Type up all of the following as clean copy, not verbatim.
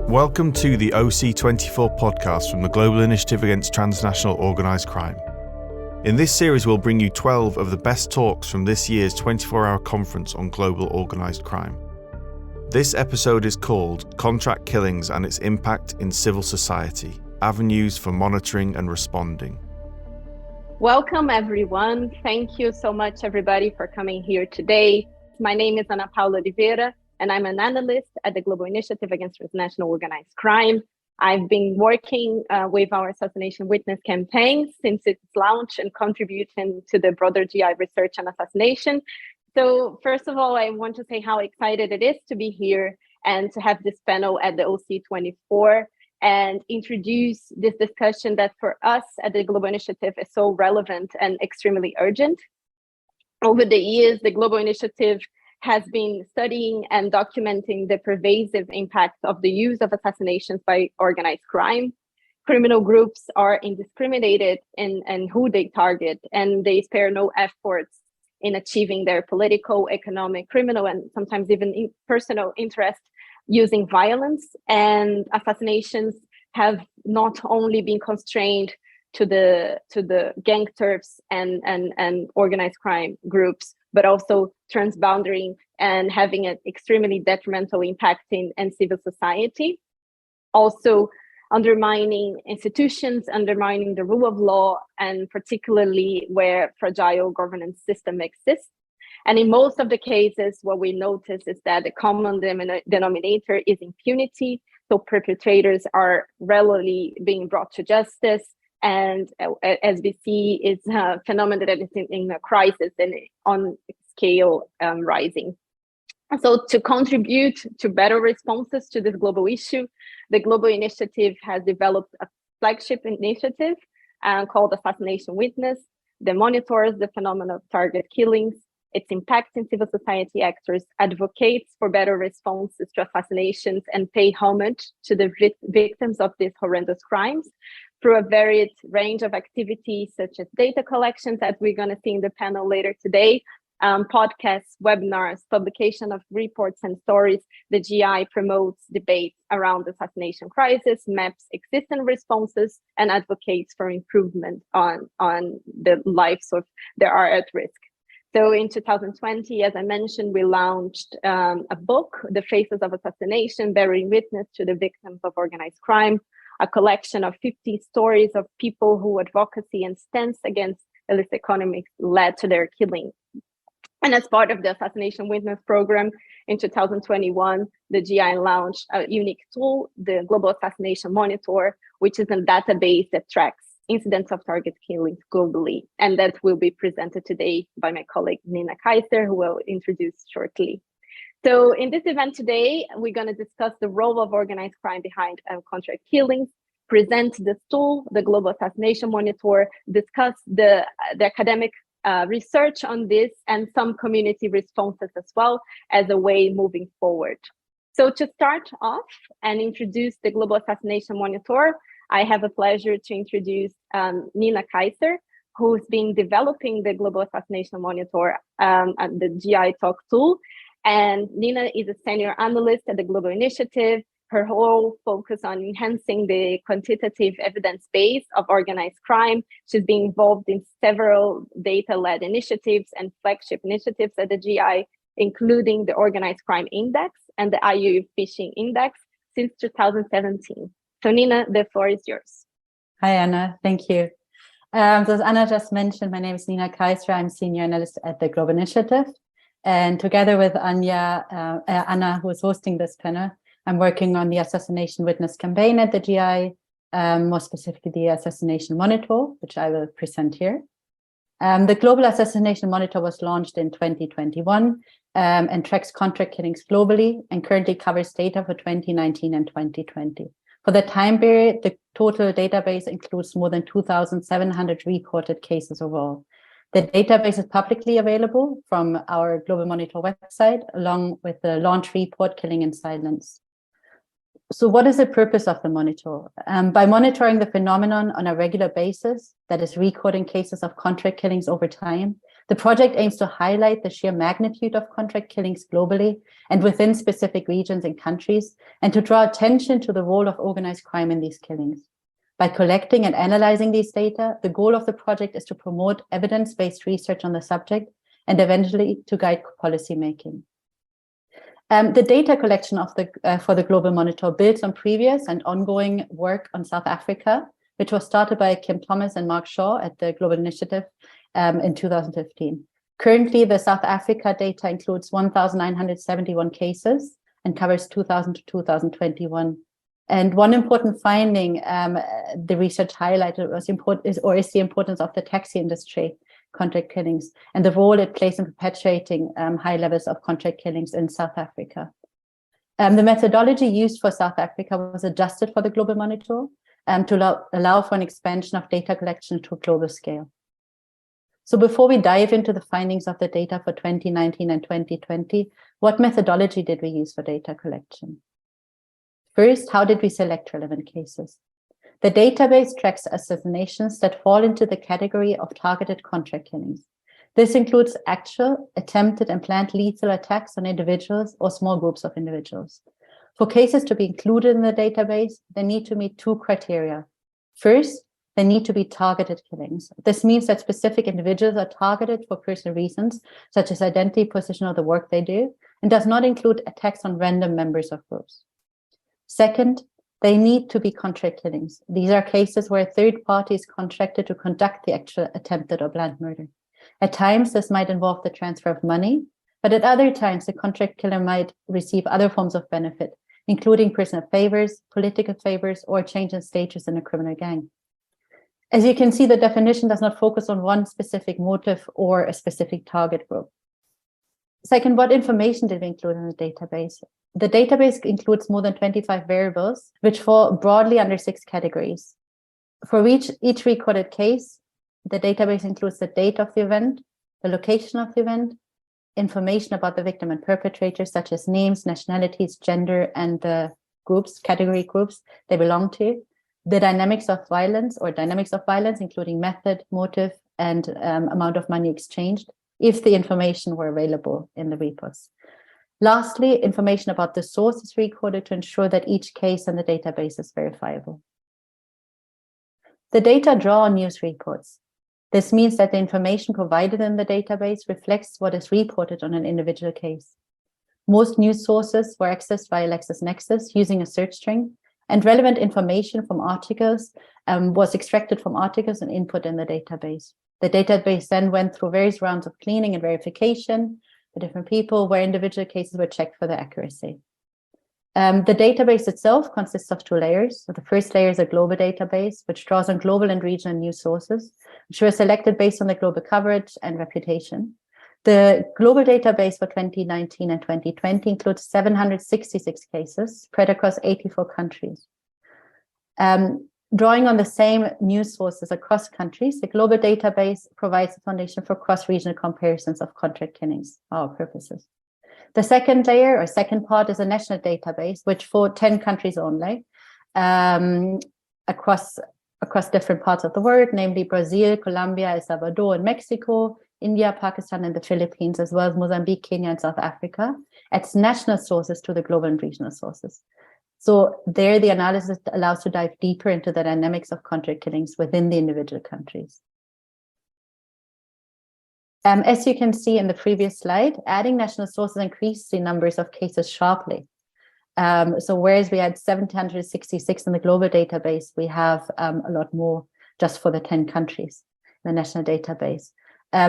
Welcome to the OC24 podcast from the Global Initiative Against Transnational Organised Crime. In this series, we'll bring you 12 of the best talks from this year's 24-hour conference on global organised crime. This episode is called Contract Killings and its Impact in Civil Society, Avenues for Monitoring and Responding. Welcome, everyone. Thank you so much, everybody, for coming here today. My name is Ana Paula Oliveira, and I'm an analyst at the Global Initiative Against Transnational Organized Crime. I've been working with our Assassination Witness campaign since its launch and contributing to the broader GI research on assassination. So first of all, I want to say how excited it is to be here and to have this panel at the OC24 and introduce this discussion that for us at the Global Initiative is so relevant and extremely urgent. Over the years, the Global Initiative has been studying and documenting the pervasive impact of the use of assassinations by organized crime. Criminal groups are indiscriminated in who they target, and they spare no efforts in achieving their political, economic, criminal, and sometimes even personal interest using violence. And assassinations have not only been constrained to the gang turfs and organized crime groups, but also transboundary and having an extremely detrimental impact in civil society. Also undermining institutions, undermining the rule of law, and particularly where fragile governance system exists. And in most of the cases, what we notice is that the common denominator is impunity. So perpetrators are rarely being brought to justice. And as we see, it's a phenomenon that is in a crisis and on scale rising. So to contribute to better responses to this global issue, the Global Initiative has developed a flagship initiative called Assassination Witness that monitors the phenomenon of target killings, its impact in civil society actors, advocates for better responses to assassinations, and pay homage to the victims of these horrendous crimes through a varied range of activities such as data collections, that we're going to see in the panel later today, podcasts, webinars, publication of reports and stories. The GI promotes debates around the assassination crisis, maps existing responses, and advocates for improvement on the lives of that are at risk. So in 2020, as I mentioned, we launched a book, The Faces of Assassination, Bearing Witness to the Victims of Organized Crime, a collection of 50 stories of people whose advocacy and stance against illicit economics led to their killing. And as part of the Assassination Witness program in 2021, the GI launched a unique tool, the Global Assassination Monitor, which is a database that tracks incidents of target killings globally. And that will be presented today by my colleague, Nina Kaiser, who will introduce shortly. So in this event today, we're going to discuss the role of organized crime behind contract killings, present this tool, the Global Assassination Monitor, discuss the academic research on this and some community responses as well as a way moving forward. So to start off and introduce the Global Assassination Monitor, I have a pleasure to introduce Nina Kaiser, who's been developing the Global Assassination Monitor and the GI-TOC tool. And Nina is a senior analyst at the Global Initiative. Her whole focus on enhancing the quantitative evidence base of organized crime. She's been involved in several data-led initiatives and flagship initiatives at the GI, including the Organized Crime Index and the IU Phishing Index since 2017. So Nina, the floor is yours. Hi, Anna. Thank you. So as Anna just mentioned, my name is Nina Kaiser. I'm senior analyst at the Global Initiative. And together with Anna, who is hosting this panel, I'm working on the Assassination Witness campaign at the GI, more specifically the Assassination Monitor, which I will present here. The Global Assassination Monitor was launched in 2021 and tracks contract killings globally and currently covers data for 2019 and 2020. For the time period, the total database includes more than 2,700 recorded cases overall. The database is publicly available from our Global Monitor website, along with the launch report, Killing in Silence. So what is the purpose of the monitor? By monitoring the phenomenon on a regular basis, that is recording cases of contract killings over time, The project aims to highlight the sheer magnitude of contract killings globally and within specific regions and countries, and to draw attention to the role of organized crime in these killings. By collecting and analyzing these data, the goal of the project is to promote evidence-based research on the subject and eventually to guide policymaking. The data collection for the Global Monitor builds on previous and ongoing work on South Africa, which was started by Kim Thomas and Mark Shaw at the Global Initiative in 2015. Currently, the South Africa data includes 1,971 cases and covers 2000 to 2021. And one important finding the research highlighted is the importance of the taxi industry contract killings and the role it plays in perpetuating high levels of contract killings in South Africa. The methodology used for South Africa was adjusted for the Global Monitor to allow for an expansion of data collection to a global scale. So before we dive into the findings of the data for 2019 and 2020, what methodology did we use for data collection? First, how did we select relevant cases? The database tracks assassinations that fall into the category of targeted contract killings. This includes actual, attempted, and planned lethal attacks on individuals or small groups of individuals. For cases to be included in the database, they need to meet two criteria. First, they need to be targeted killings. This means that specific individuals are targeted for personal reasons, such as identity, position, or the work they do, and does not include attacks on random members of groups. Second, they need to be contract killings. These are cases where a third party is contracted to conduct the actual attempted or planned murder. At times, this might involve the transfer of money, but at other times, the contract killer might receive other forms of benefit, including personal favors, political favors, or change in status in a criminal gang. As you can see, the definition does not focus on one specific motive or a specific target group. Second, what information did we include in the database? The database includes more than 25 variables, which fall broadly under 6 categories. For each recorded case, the database includes the date of the event, the location of the event, information about the victim and perpetrator, such as names, nationalities, gender, and the category groups they belong to, the dynamics of violence, including method, motive, and amount of money exchanged, if the information were available in the reports. Lastly, information about the sources recorded to ensure that each case in the database is verifiable. The data draw on news reports. This means that the information provided in the database reflects what is reported on an individual case. Most news sources were accessed via LexisNexis using a search string, and relevant information from articles was extracted from articles and input in the database. The database then went through various rounds of cleaning and verification for different people, where individual cases were checked for their accuracy. The database itself consists of 2 layers. So the first layer is a global database, which draws on global and regional news sources, which were selected based on the global coverage and reputation. The global database for 2019 and 2020 includes 766 cases spread across 84 countries. Drawing on the same news sources across countries, the global database provides a foundation for cross-regional comparisons of contract killings for our purposes. The second layer or second part is a national database, which for 10 countries only, across different parts of the world, namely Brazil, Colombia, El Salvador, and Mexico, India, Pakistan, and the Philippines, as well as Mozambique, Kenya, and South Africa, adds national sources to the global and regional sources. So there, the analysis allows to dive deeper into the dynamics of contract killings within the individual countries. As you can see in the previous slide, adding national sources increased the numbers of cases sharply. So whereas we had 766 in the global database, we have a lot more just for the 10 countries in the national database.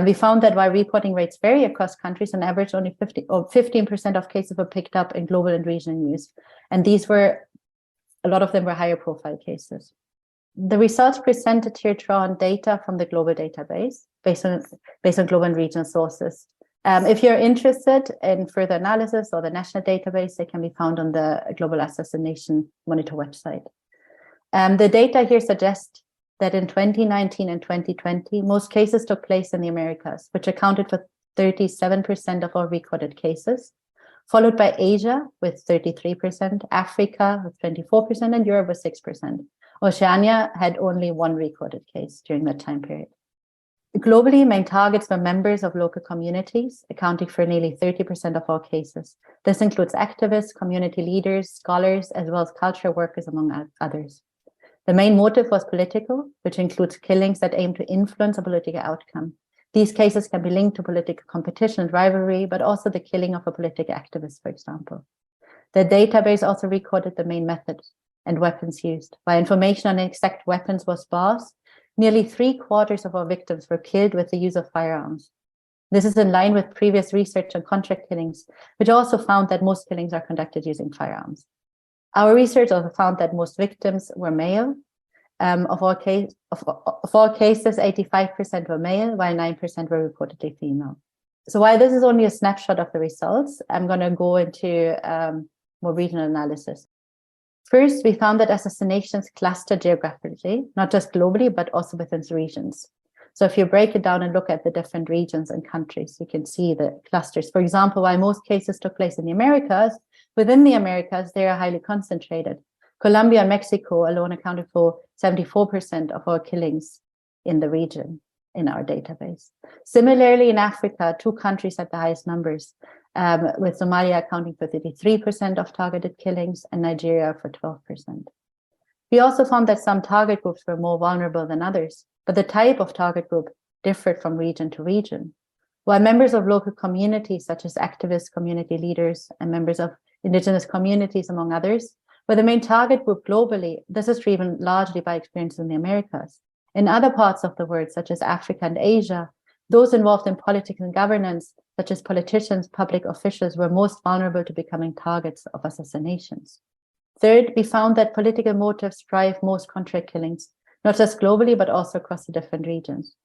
We found that while reporting rates vary across countries, on average only 15% of cases were picked up in global and regional news. And a lot of them were higher profile cases. The results presented here draw on data from the global database based on global and regional sources. If you're interested in further analysis or the national database, they can be found on the Global Assassination Monitor website. The data here suggests that in 2019 and 2020, most cases took place in the Americas, which accounted for 37% of all recorded cases, followed by Asia with 33%, Africa with 24%, and Europe with 6%. Oceania had only 1 recorded case during that time period. Globally, main targets were members of local communities, accounting for nearly 30% of all cases. This includes activists, community leaders, scholars, as well as cultural workers, among others. The main motive was political, which includes killings that aim to influence a political outcome. These cases can be linked to political competition and rivalry, but also the killing of a political activist, for example. The database also recorded the main methods and weapons used. While information on exact weapons was sparse, nearly 3/4 of our victims were killed with the use of firearms. This is in line with previous research on contract killings, which also found that most killings are conducted using firearms. Our research also found that most victims were male. Of all cases, 85% were male, while 9% were reportedly female. So while this is only a snapshot of the results, I'm going to go into more regional analysis. First, we found that assassinations cluster geographically, not just globally, but also within regions. So if you break it down and look at the different regions and countries, you can see the clusters. For example, while most cases took place in the Americas, within the Americas, they are highly concentrated. Colombia and Mexico alone accounted for 74% of all killings in the region in our database. Similarly, in Africa, 2 countries had the highest numbers, with Somalia accounting for 33% of targeted killings and Nigeria for 12%. We also found that some target groups were more vulnerable than others, but the type of target group differed from region to region. While members of local communities, such as activists, community leaders, and members of indigenous communities, among others, were the main target group globally, this is driven largely by experience in the Americas. In other parts of the world, such as Africa and Asia, those involved in politics and governance, such as politicians, public officials, were most vulnerable to becoming targets of assassinations. Third, we found that political motives drive most contract killings, not just globally, but also across the different regions.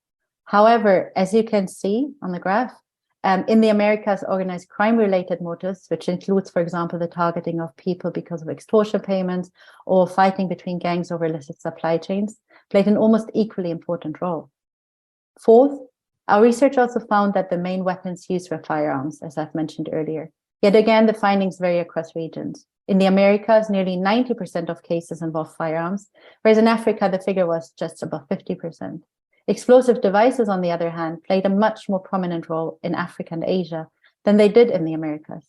However, as you can see on the graph, in the Americas, organized crime-related motives, which includes, for example, the targeting of people because of extortion payments or fighting between gangs over illicit supply chains, played an almost equally important role. Fourth, our research also found that the main weapons used were firearms, as I've mentioned earlier. Yet again, the findings vary across regions. In the Americas, nearly 90% of cases involved firearms, whereas in Africa, the figure was just above 50%. Explosive devices, on the other hand, played a much more prominent role in Africa and Asia than they did in the Americas.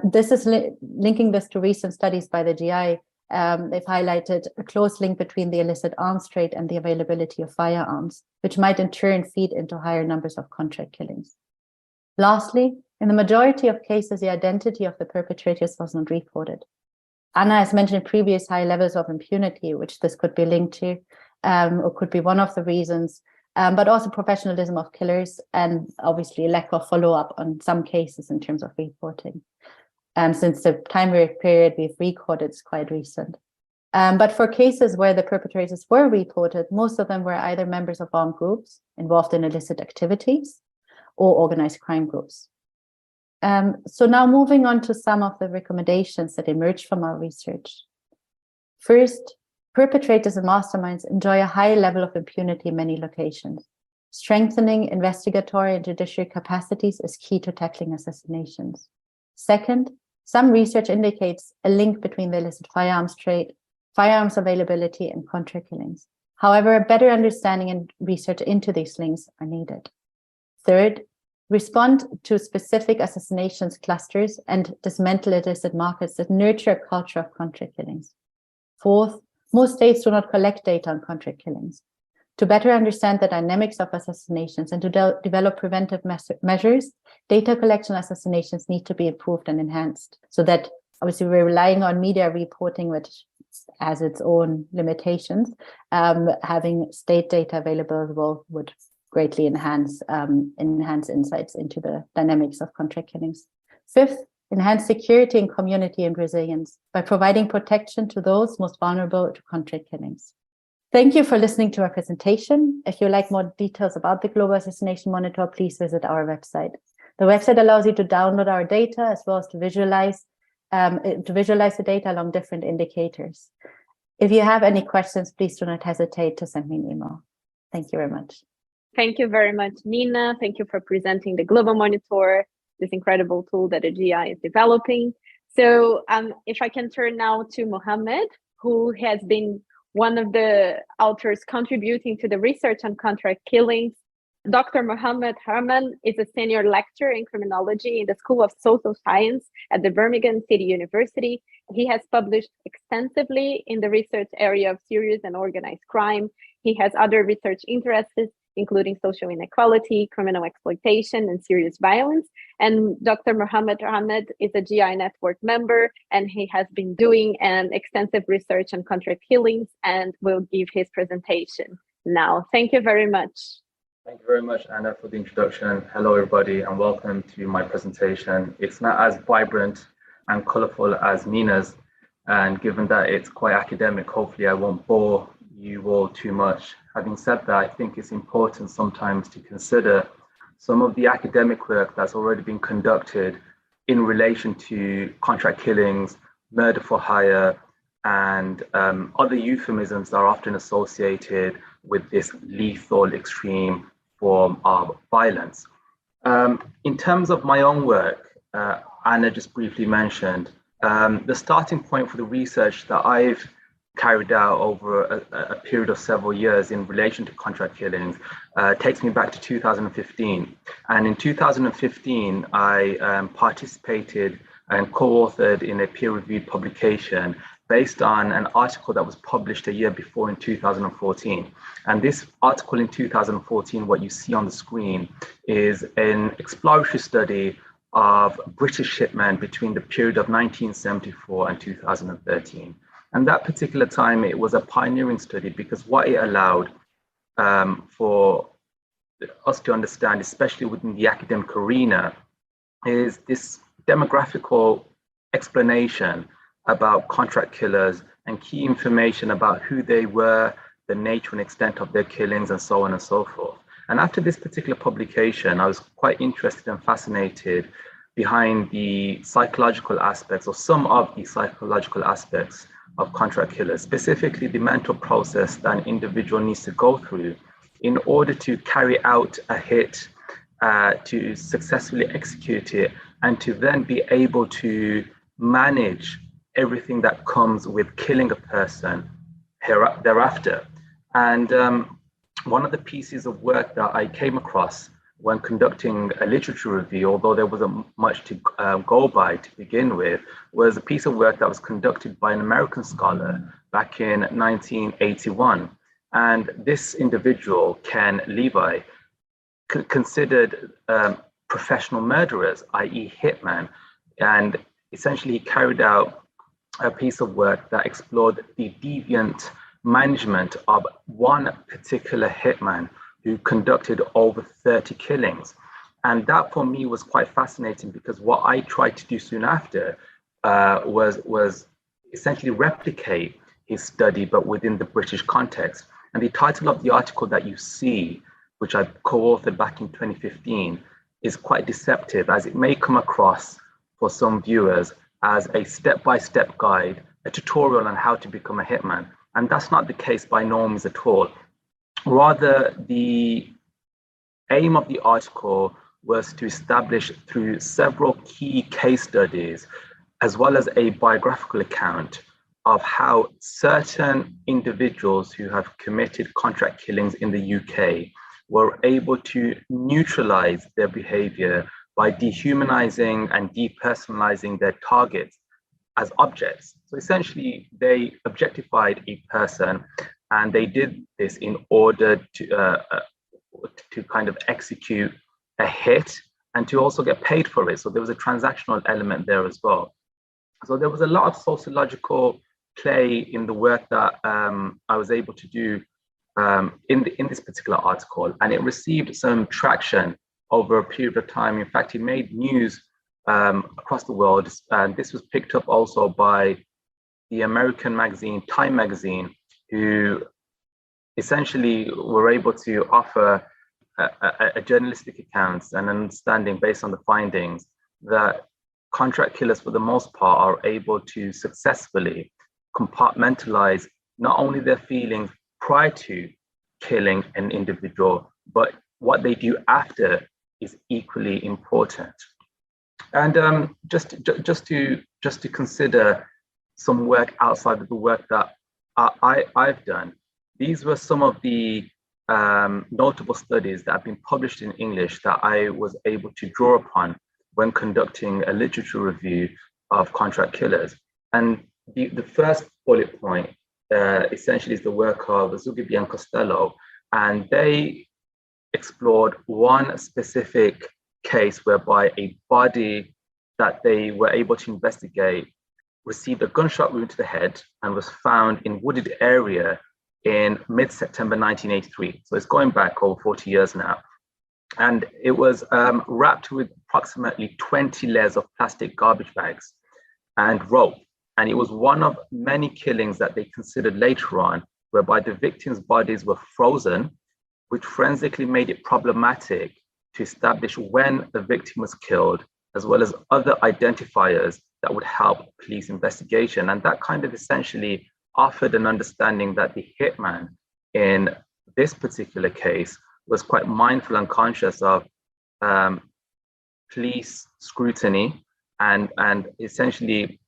This is linking this to recent studies by the GI. They've highlighted a close link between the illicit arms trade and the availability of firearms, which might in turn feed into higher numbers of contract killings. Lastly, in the majority of cases, the identity of the perpetrators was not reported. Anna has mentioned previous high levels of impunity, which this could be linked to, or could be one of the reasons, but also professionalism of killers and obviously lack of follow-up on some cases in terms of reporting. Since the time period we've recorded is quite recent. But for cases where the perpetrators were reported, most of them were either members of armed groups involved in illicit activities or organized crime groups. So now moving on to some of the recommendations that emerged from our research. First, perpetrators and masterminds enjoy a high level of impunity in many locations. Strengthening investigatory and judiciary capacities is key to tackling assassinations. Second, some research indicates a link between the illicit firearms trade, firearms availability, and contract killings. However, a better understanding and research into these links are needed. Third, respond to specific assassinations clusters and dismantle illicit markets that nurture a culture of contract killings. Fourth, most states do not collect data on contract killings. To better understand the dynamics of assassinations and to develop preventive measures, data collection assassinations need to be improved and enhanced, so that obviously we're relying on media reporting, which has its own limitations. Having state data available would greatly enhance insights into the dynamics of contract killings. Fifth, enhance security and community and resilience by providing protection to those most vulnerable to contract killings. Thank you for listening to our presentation. If you'd like more details about the Global Assassination Monitor, please visit our website. The website allows you to download our data as well as to visualize the data along different indicators. If you have any questions, please do not hesitate to send me an email. Thank you very much. Thank you very much, Nina. Thank you for presenting the Global Monitor, this incredible tool that the GI is developing. So if I can turn now to Mohammed, who has been one of the authors contributing to the research on contract killings. Dr. Mohammed Harman is a senior lecturer in criminology in the School of Social Science at the Birmingham City University. He has published extensively in the research area of serious and organized crime. He has other research interests, including social inequality, criminal exploitation, and serious violence. And Dr. Mohammed Ahmed is a GI network member, and he has been doing an extensive research on contract killings and will give his presentation now. Thank you very much. Thank you very much, Anna, for the introduction. Hello, everybody, and welcome to my presentation. It's not as vibrant and colorful as Nina's, and given that it's quite academic, hopefully I won't bore you all too much. Having said that, I think it's important sometimes to consider some of the academic work that's already been conducted in relation to contract killings, murder for hire, and other euphemisms that are often associated with this lethal extreme form of violence. In terms of my own work, Anna just briefly mentioned, the starting point for the research that I've carried out over a period of several years in relation to contract killings takes me back to 2015. And in 2015, I participated and co-authored in a peer-reviewed publication based on an article that was published a year before in 2014. And this article in 2014, what you see on the screen, is an exploratory study of British hitmen between the period of 1974 and 2013. And that particular time, it was a pioneering study because what it allowed for us to understand, especially within the academic arena, is this demographical explanation about contract killers and key information about who they were, the nature and extent of their killings, and so on and so forth. And after this particular publication, I was quite interested and fascinated behind the psychological aspects, or some of the psychological aspects of contract killers, specifically the mental process that an individual needs to go through in order to carry out a hit, to successfully execute it, and to then be able to manage everything that comes with killing a person thereafter. And one of the pieces of work that I came across when conducting a literature review, although there wasn't much to go by to begin with, was a piece of work that was conducted by an American scholar back in 1981. And this individual, Ken Levi, considered professional murderers, i.e. hitmen, and essentially he carried out a piece of work that explored the deviant management of one particular hitman who conducted over 30 killings. And that for me was quite fascinating because what I tried to do soon after was essentially replicate his study, but within the British context. And the title of the article that you see, which I co-authored back in 2015, is quite deceptive, as it may come across for some viewers as a step-by-step guide, a tutorial on how to become a hitman. And that's not the case by no means at all. Rather, the aim of the article was to establish through several key case studies, as well as a biographical account of how certain individuals who have committed contract killings in the UK were able to neutralize their behavior by dehumanizing and depersonalizing their targets as objects. So essentially, they objectified a person, and they did this in order to kind of execute a hit and to also get paid for it. So there was a transactional element there as well. So there was a lot of sociological play in the work that I was able to do in this particular article, and it received some traction over a period of time. In fact, it made news across the world, and this was picked up also by the American magazine Time magazine, who essentially were able to offer a journalistic account and understanding based on the findings that contract killers, for the most part, are able to successfully compartmentalize not only their feelings prior to killing an individual, but what they do after is equally important. And just to consider some work outside of the work that I've done, these were some of the notable studies that have been published in English that I was able to draw upon when conducting a literature review of contract killers. And the first bullet point essentially is the work of Zugibe and Costello, and they explored one specific case whereby a body that they were able to investigate received a gunshot wound to the head and was found in wooded area in mid-September 1983. So it's going back over 40 years now. And it was wrapped with approximately 20 layers of plastic garbage bags and rope. And it was one of many killings that they considered later on, whereby the victims' bodies were frozen, which forensically made it problematic to establish when the victim was killed, as well as other identifiers that would help police investigation. And that kind of essentially offered an understanding that the hitman in this particular case was quite mindful and conscious of police scrutiny and essentially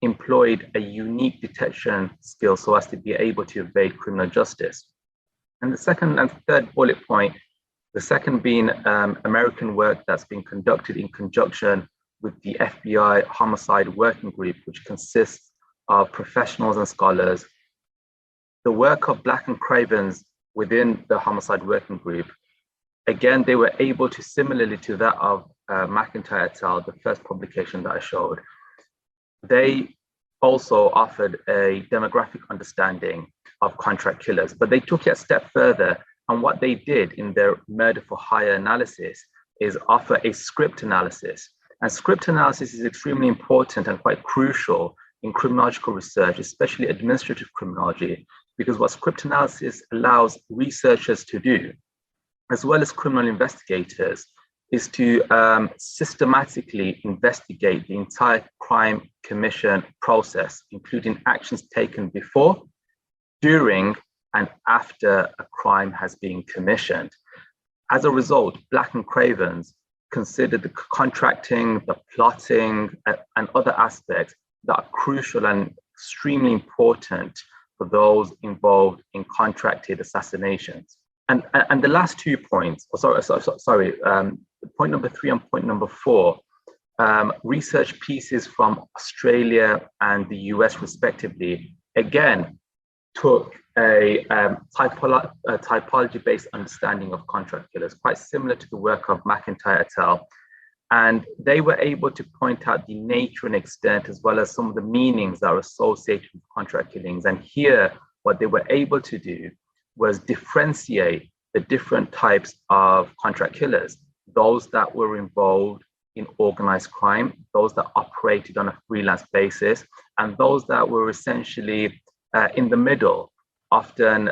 employed a unique detection skill so as to be able to evade criminal justice. And the second and third bullet point, the second being American work that's been conducted in conjunction with the FBI Homicide Working Group, which consists of professionals and scholars. The work of Black and Cravens within the Homicide Working Group, again, they were able to, similarly to that of McIntyre et al., the first publication that I showed, they also offered a demographic understanding of contract killers, but they took it a step further. And what they did in their murder for hire analysis is offer a script analysis. And script analysis is extremely important and quite crucial in criminological research, especially administrative criminology, because what script analysis allows researchers to do, as well as criminal investigators, is to systematically investigate the entire crime commission process, including actions taken before, during, and after a crime has been commissioned. As a result, Black and Cravens considered the contracting, the plotting, and other aspects that are crucial and extremely important for those involved in contracted assassinations. And the last 2 points, point number 3 and point number 4, research pieces from Australia and the US respectively, again, took a typology-based understanding of contract killers, quite similar to the work of McIntyre et al. And they were able to point out the nature and extent, as well as some of the meanings that are associated with contract killings. And here, what they were able to do was differentiate the different types of contract killers, those that were involved in organized crime, those that operated on a freelance basis, and those that were essentially in the middle, often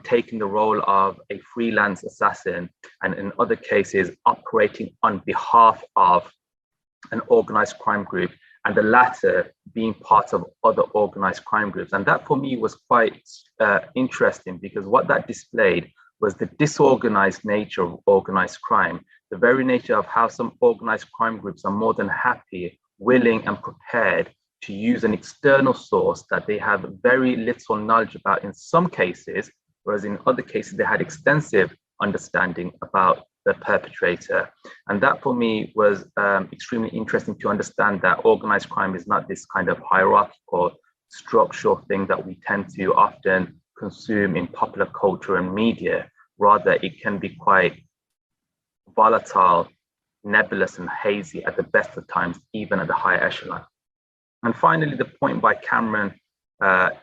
taking the role of a freelance assassin, and in other cases, operating on behalf of an organized crime group, and the latter being part of other organized crime groups. And that for me was quite interesting, because what that displayed was the disorganized nature of organized crime, the very nature of how some organized crime groups are more than happy, willing, and prepared to use an external source that they have very little knowledge about in some cases, whereas in other cases they had extensive understanding about the perpetrator. And that for me was extremely interesting to understand that organized crime is not this kind of hierarchical structural thing that we tend to often consume in popular culture and media. Rather, it can be quite volatile, nebulous, and hazy at the best of times, even at the higher echelon. And finally, the point by Cameron,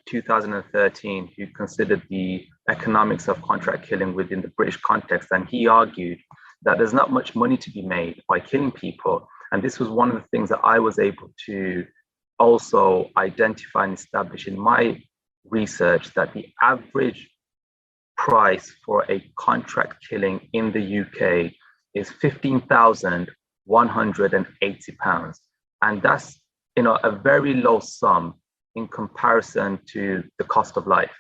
2013, who considered the economics of contract killing within the British context. And he argued that there's not much money to be made by killing people. And this was one of the things that I was able to also identify and establish in my research, that the average price for a contract killing in the UK is £15,180. And that's, a very low sum in comparison to the cost of life.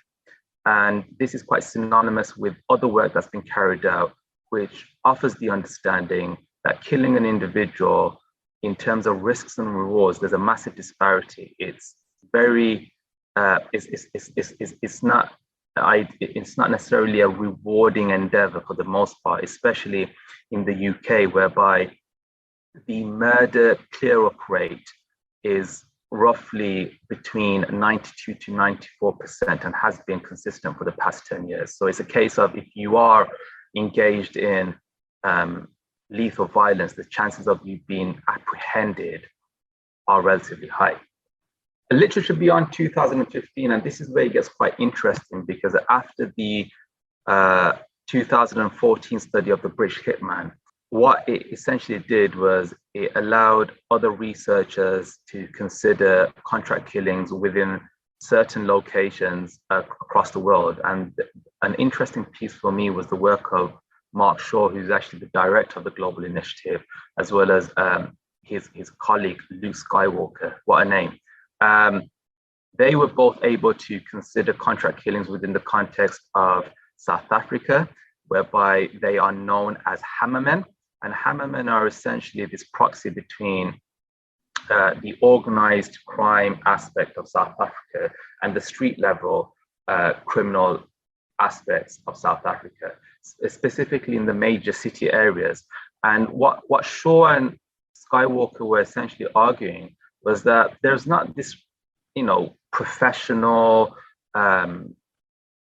And this is quite synonymous with other work that's been carried out, which offers the understanding that killing an individual in terms of risks and rewards, there's a massive disparity. It's very it's not necessarily a rewarding endeavor for the most part, especially in the UK, whereby the murder clear-up rate is roughly between 92 to 94% and has been consistent for the past 10 years. So it's a case of, if you are engaged in lethal violence, the chances of you being apprehended are relatively high. Literature beyond 2015, and this is where it gets quite interesting, because after the 2014 study of the British hitman, what it essentially did was it allowed other researchers to consider contract killings within certain locations across the world. And an interesting piece for me was the work of Mark Shaw, who's actually the director of the Global Initiative, as well as his colleague, Luke Skywalker. What a name. They were both able to consider contract killings within the context of South Africa, whereby they are known as hammermen. And hammermen are essentially this proxy between the organized crime aspect of South Africa and the street level criminal aspects of South Africa, specifically in the major city areas. And what Shaw and Skywalker were essentially arguing was that there's not this, professional,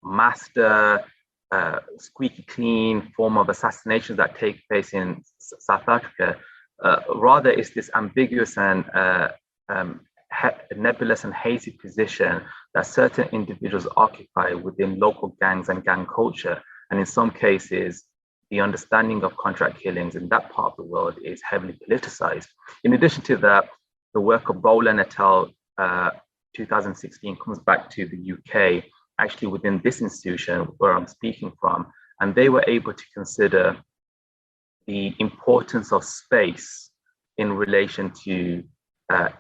master, squeaky clean form of assassinations that take place in South Africa. Rather, it's this ambiguous and nebulous and hazy position that certain individuals occupy within local gangs and gang culture. And in some cases, the understanding of contract killings in that part of the world is heavily politicized. In addition to that, the work of Boland et al. 2016 comes back to the UK, actually within this institution where I'm speaking from, and they were able to consider the importance of space in relation to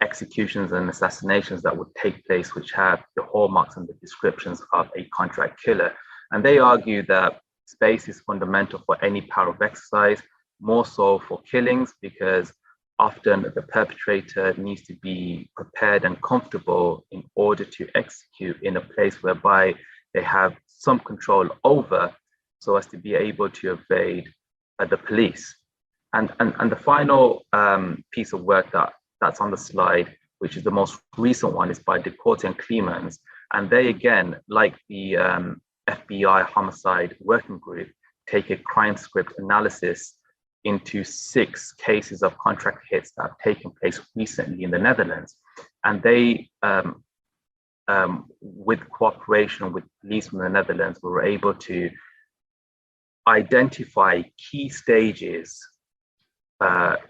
executions and assassinations that would take place, which have the hallmarks and the descriptions of a contract killer. And they argue that space is fundamental for any power of exercise, more so for killings, because often the perpetrator needs to be prepared and comfortable in order to execute in a place whereby they have some control over, so as to be able to evade the police. And the final piece of work that's on the slide, which is the most recent one, is by DeCourte and Clemens. And they, again, like the FBI homicide working group, take a crime script analysis into 6 cases of contract hits that have taken place recently in the Netherlands. And they, with cooperation with police from the Netherlands, were able to identify key stages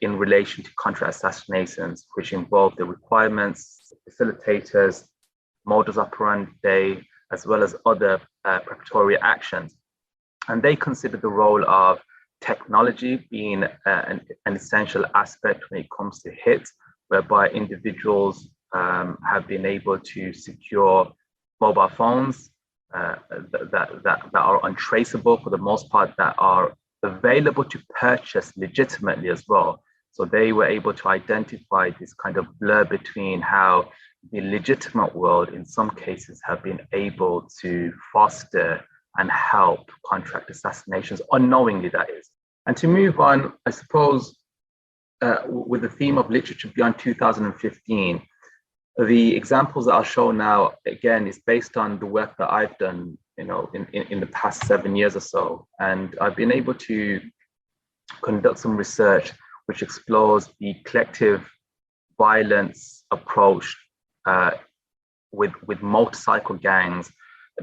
in relation to contract assassinations, which involve the requirements, facilitators, modus operandi, as well as other preparatory actions. And they consider the role of technology being an essential aspect when it comes to hits, whereby individuals have been able to secure mobile phones that are untraceable for the most part, that are available to purchase legitimately as well. So they were able to identify this kind of blur between how the legitimate world in some cases have been able to foster and help contract assassinations, unknowingly that is. And to move on, I suppose, with the theme of literature beyond 2015, the examples that I'll show now, again, is based on the work that I've done, in the past 7 years or so. And I've been able to conduct some research which explores the collective violence approach with motorcycle gangs.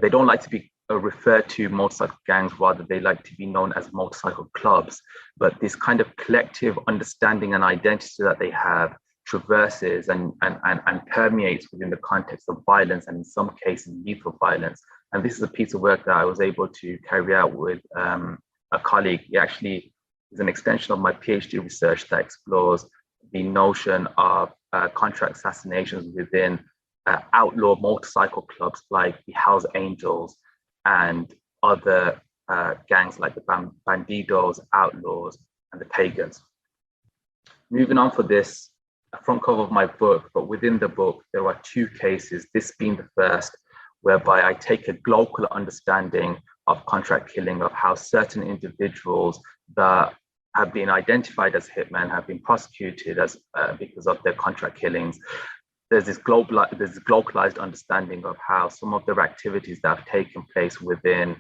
They don't like to be referred to motorcycle gangs, rather they like to be known as motorcycle clubs. But this kind of collective understanding and identity that they have traverses and permeates within the context of violence, and in some cases lethal violence. And this is a piece of work that I was able to carry out with a colleague. He actually is an extension of my PhD research that explores the notion of contract assassinations within outlaw motorcycle clubs like the Hells Angels and other gangs like the Bandidos, Outlaws, and the Pagans. Moving on for this, front cover of my book, but within the book, there are two cases, this being the first, whereby I take a global understanding of contract killing, of how certain individuals that have been identified as hitmen have been prosecuted as because of their contract killings. There's this globalized understanding of how some of their activities that have taken place within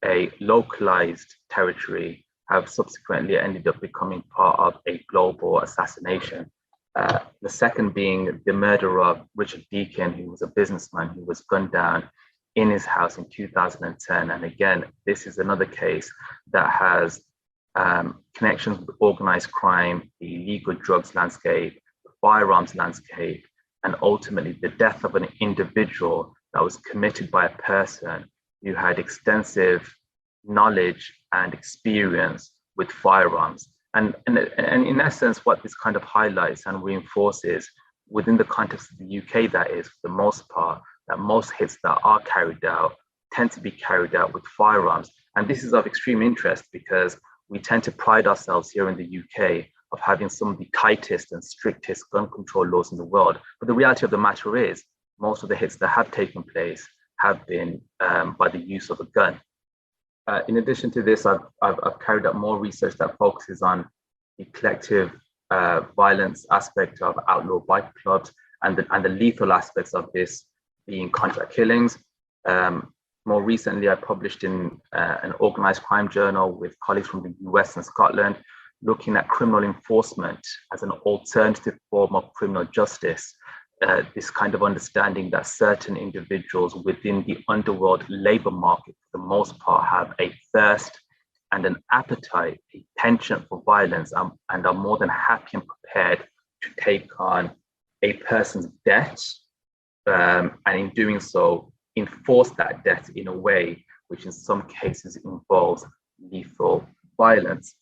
a localized territory have subsequently ended up becoming part of a global assassination. The second being the murder of Richard Deakin, who was a businessman who was gunned down in his house in 2010. And again, this is another case that has connections with organized crime, the illegal drugs landscape, the firearms landscape, and ultimately the death of an individual that was committed by a person who had extensive knowledge and experience with firearms. And in essence, what this kind of highlights and reinforces within the context of the UK, that is, for the most part, that most hits that are carried out tend to be carried out with firearms. And this is of extreme interest because we tend to pride ourselves here in the UK of having some of the tightest and strictest gun control laws in the world. But the reality of the matter is, most of the hits that have taken place have been by the use of a gun. In addition to this, I've carried out more research that focuses on the collective violence aspect of outlaw bike clubs and the lethal aspects of this being contract killings. More recently, I published in an organized crime journal with colleagues from the US and Scotland, looking at criminal enforcement as an alternative form of criminal justice. This kind of understanding that certain individuals within the underworld labor market, for the most part, have a thirst and an appetite, a penchant for violence, and are more than happy and prepared to take on a person's debt, and in doing so, enforce that debt in a way which in some cases involves lethal violence.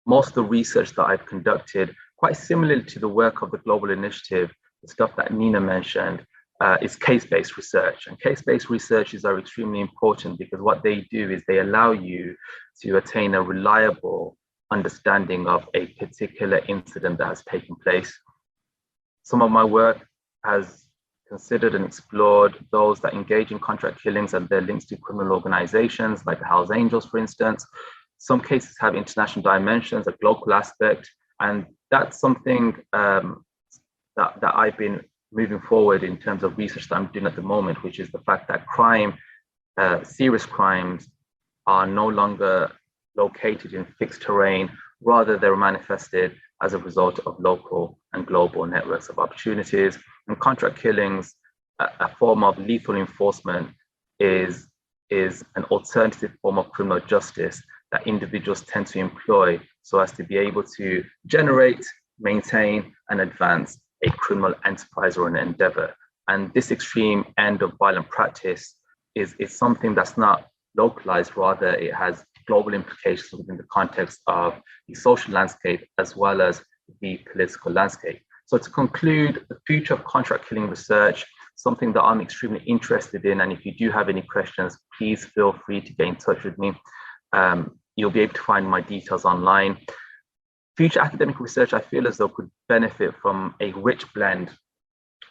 Most of the research that I've conducted, quite similarly to the work of the Global Initiative, the stuff that Nina mentioned, is case-based research. And case-based researches are extremely important because what they do is they allow you to attain a reliable understanding of a particular incident that has taken place. Some of my work has considered and explored those that engage in contract killings and their links to criminal organizations like the Hells Angels, for instance. Some cases have international dimensions, a global aspect, and that's something that I've been moving forward in terms of research that I'm doing at the moment, which is the fact that crime, serious crimes, are no longer located in fixed terrain, rather they're manifested as a result of local and global networks of opportunities. And contract killings, a form of lethal enforcement, is an alternative form of criminal justice that individuals tend to employ so as to be able to generate, maintain, and advance a criminal enterprise or an endeavor. And this extreme end of violent practice is something that's not localized, rather it has global implications within the context of the social landscape as well as the political landscape. So to conclude, the future of contract killing research, something that I'm extremely interested in, and if you do have any questions, please feel free to get in touch with me. You'll be able to find my details online. Future academic research, I feel as though, could benefit from a rich blend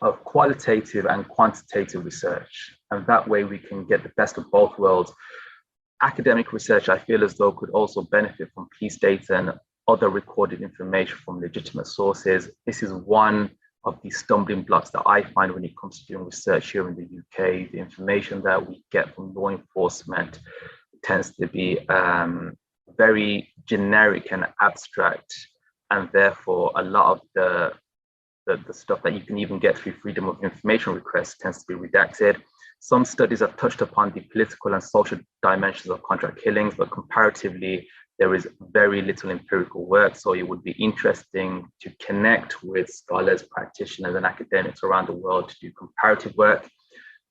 of qualitative and quantitative research. And that way we can get the best of both worlds. Academic research, I feel as though, could also benefit from police data and other recorded information from legitimate sources. This is one of the stumbling blocks that I find when it comes to doing research here in the UK. The information that we get from law enforcement tends to be very generic and abstract, and therefore a lot of the stuff that you can even get through freedom of information requests tends to be redacted. Some studies have touched upon the political and social dimensions of contract killings, but comparatively, there is very little empirical work. So it would be interesting to connect with scholars, practitioners, and academics around the world to do comparative work.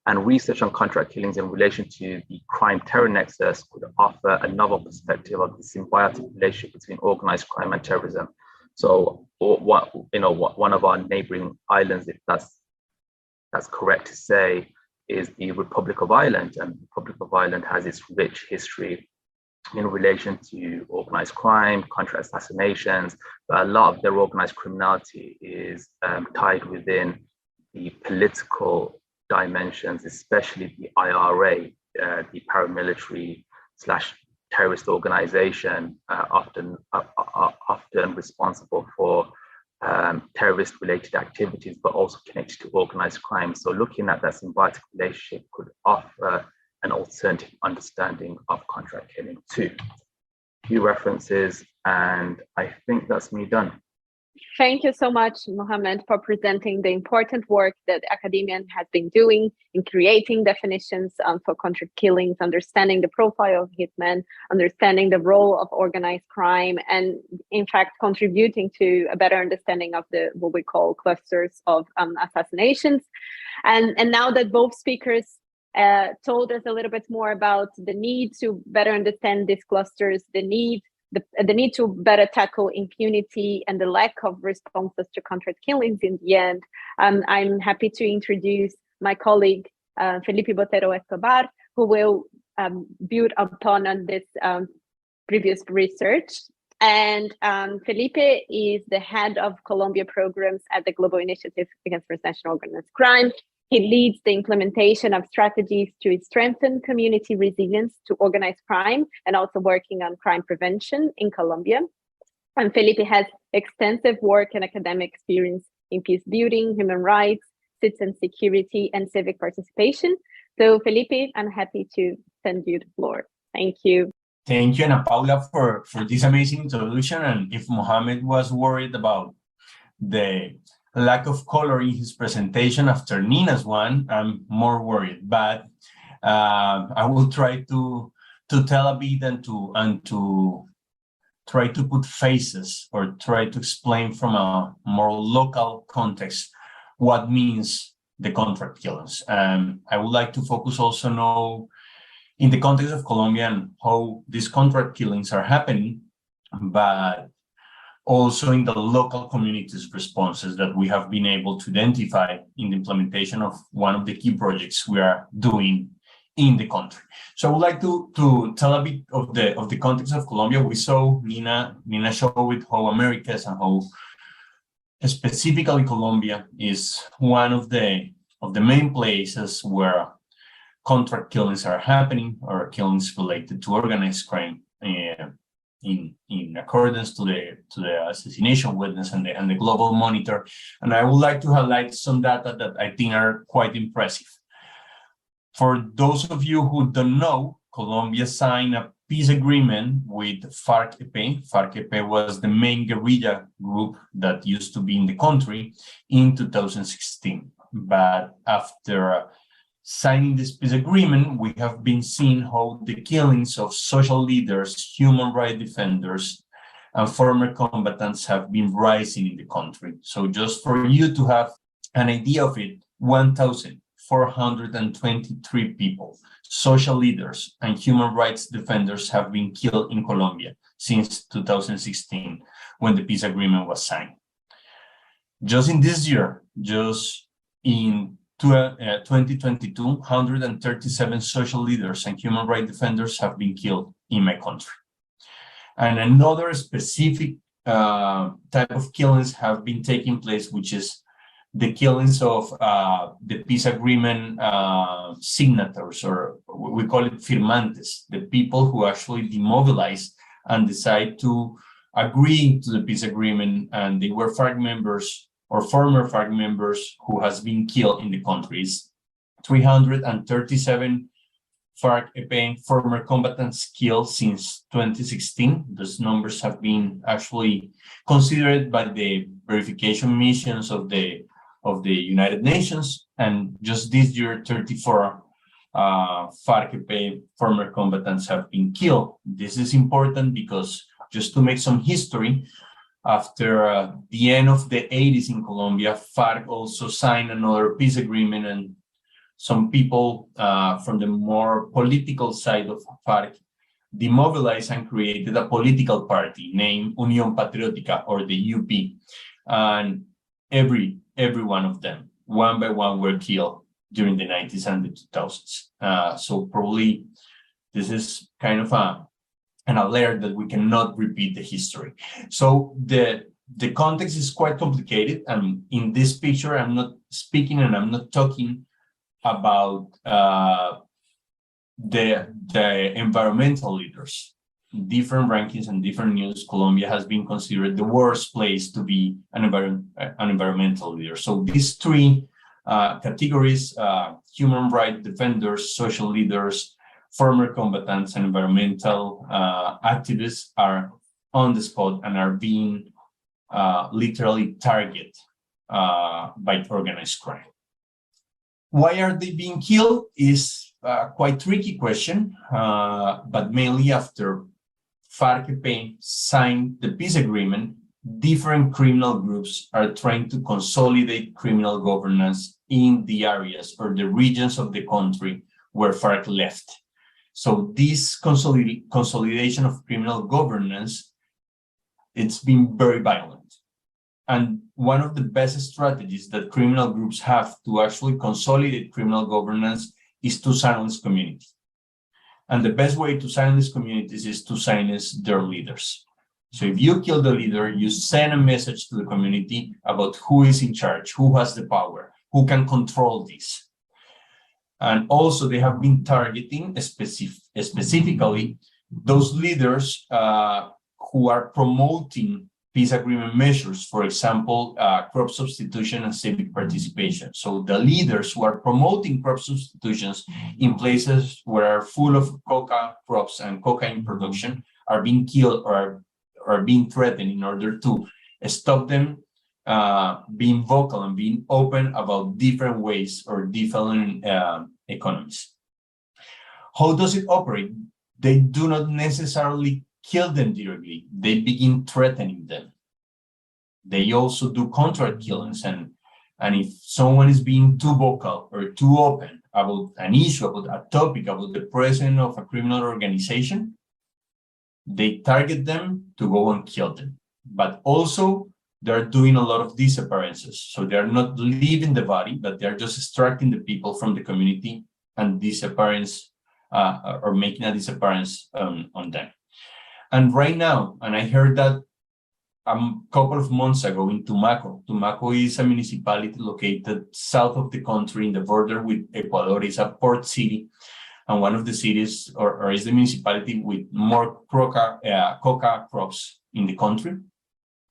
And research on contract killings in relation to the crime-terror nexus could offer a novel perspective of the symbiotic relationship between organized crime and terrorism. So, one of our neighboring islands, if that's correct to say, is the Republic of Ireland, and the Republic of Ireland has its rich history in relation to organized crime, contract assassinations, but a lot of their organized criminality is tied within the political dimensions, especially the IRA, the paramilitary / terrorist organization, often responsible for terrorist-related activities, but also connected to organized crime. So looking at that symbiotic relationship could offer an alternative understanding of contract killing too. Few references, and I think that's me done. Thank you so much, Mohammed, for presenting the important work that academia has been doing in creating definitions for contract killings, understanding the profile of hitmen, understanding the role of organized crime, and in fact, contributing to a better understanding of the what we call clusters of assassinations. And now that both speakers told us a little bit more about the need to better understand these clusters, the need to better tackle impunity and the lack of responses to contract killings in the end, I'm happy to introduce my colleague, Felipe Botero Escobar, who will build upon this previous research. And Felipe is the head of Colombia programs at the Global Initiative Against Transnational Organized Crime. He leads the implementation of strategies to strengthen community resilience to organized crime and also working on crime prevention in Colombia. And Felipe has extensive work and academic experience in peace building, human rights, citizen security, and civic participation. So Felipe, I'm happy to send you the floor. Thank you. Thank you, Ana Paula, for this amazing introduction. And if Mohammed was worried about the lack of color in his presentation after Nina's one, I'm more worried. But I will try to tell a bit and to try to put faces or try to explain from a more local context what means the contract killings. I would like to focus also now in the context of Colombia and how these contract killings are happening, but also in the local communities' responses that we have been able to identify in the implementation of one of the key projects we are doing in the country. So I would like to tell a bit of the context of Colombia. We saw Nina showed how Americas and how specifically Colombia is one of the main places where contract killings are happening, or killings related to organized crime, in accordance to the assassination witness and the global monitor. And I would like to highlight some data that I think are quite impressive. For those of you who don't know, Colombia signed a peace agreement with FARC-EP. FARC-EP was the main guerrilla group that used to be in the country in 2016. But after signing this peace agreement, we have been seeing how the killings of social leaders, human rights defenders, and former combatants have been rising in the country. So just for you to have an idea of it, 1,423 people, social leaders and human rights defenders have been killed in Colombia since 2016, when the peace agreement was signed. Just in this year, just in 2022, 137 social leaders and human rights defenders have been killed in my country. And another specific type of killings have been taking place, which is the killings of the peace agreement signatories, or we call it firmantes, the people who actually demobilize and decide to agree to the peace agreement, and they were FARC members or former FARC members who has been killed in the countries. 337 FARC-EP former combatants killed since 2016. Those numbers have been actually considered by the verification missions of the United Nations, and just this year, 34 FARC-EP former combatants have been killed. This is important because, just to make some history, after the end of the 80s in Colombia, FARC also signed another peace agreement, and some people from the more political side of FARC demobilized and created a political party named Unión Patriótica, or the UP. And every one of them, one by one, were killed during the 90s and the 2000s. So probably this is kind of and alert that we cannot repeat the history. So the context is quite complicated, and in this picture, I'm not speaking and I'm not talking about the environmental leaders. In different rankings and different news, Colombia has been considered the worst place to be an environmental leader. So these three categories, human rights defenders, social leaders, former combatants, and environmental activists are on the spot and are being literally targeted by organized crime. Why are they being killed is a quite tricky question, but mainly after FARC-EP signed the peace agreement, different criminal groups are trying to consolidate criminal governance in the areas or the regions of the country where FARC left. So this consolidation of criminal governance, it's been very violent. And one of the best strategies that criminal groups have to actually consolidate criminal governance is to silence community. And the best way to silence communities is to silence their leaders. So if you kill the leader, you send a message to the community about who is in charge, who has the power, who can control this. And also they have been targeting specifically those leaders who are promoting peace agreement measures, for example, crop substitution and civic participation. So the leaders who are promoting crop substitutions in places where are full of coca crops and cocaine production are being killed or are being threatened in order to stop them being vocal and being open about different ways or different economies. How does it operate? They do not necessarily kill them directly. They begin threatening them. They also do contract killings, and if someone is being too vocal or too open about an issue, about a topic, about the president of a criminal organization, they target them to go and kill them. But also, they're doing a lot of disappearances. So they're not leaving the body, but they're just extracting the people from the community and disappearance or making a disappearance on them. And right now, and I heard that a couple of months ago in Tumaco. Tumaco is a municipality located south of the country in the border with Ecuador. It's a port city, and one of the cities, or is the municipality with more coca crops in the country,